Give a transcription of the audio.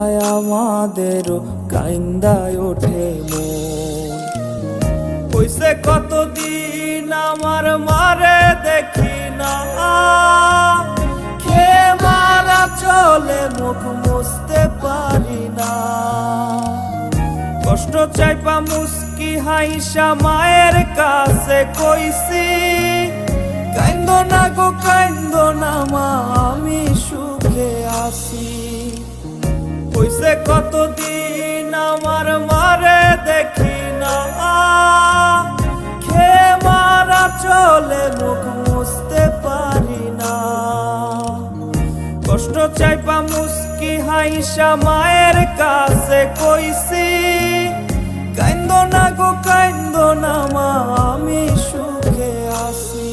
আমাদেরও কাইন্দায় ওঠে মন। হইছে কতদিন আমার মারে দেখি না, খে মারা চলে মুখ মুছতে পারি না। কষ্ট চাইপা মুস্কি হাইসা মায়ের কাছে কইছি, কাইন্দো না গো কাইন্দো না মা, আমি সুখে আছি। হইছে কতদিন আমার মারে দেখি না, খে মারা চলে মুখ মুছতে পারি না। কষ্ট চাইপা মুস্কি হাইসা মায়ের কাছে কইছি, কাইন্দো না গো কাইন্দো না মা, আমি সুখে আছি।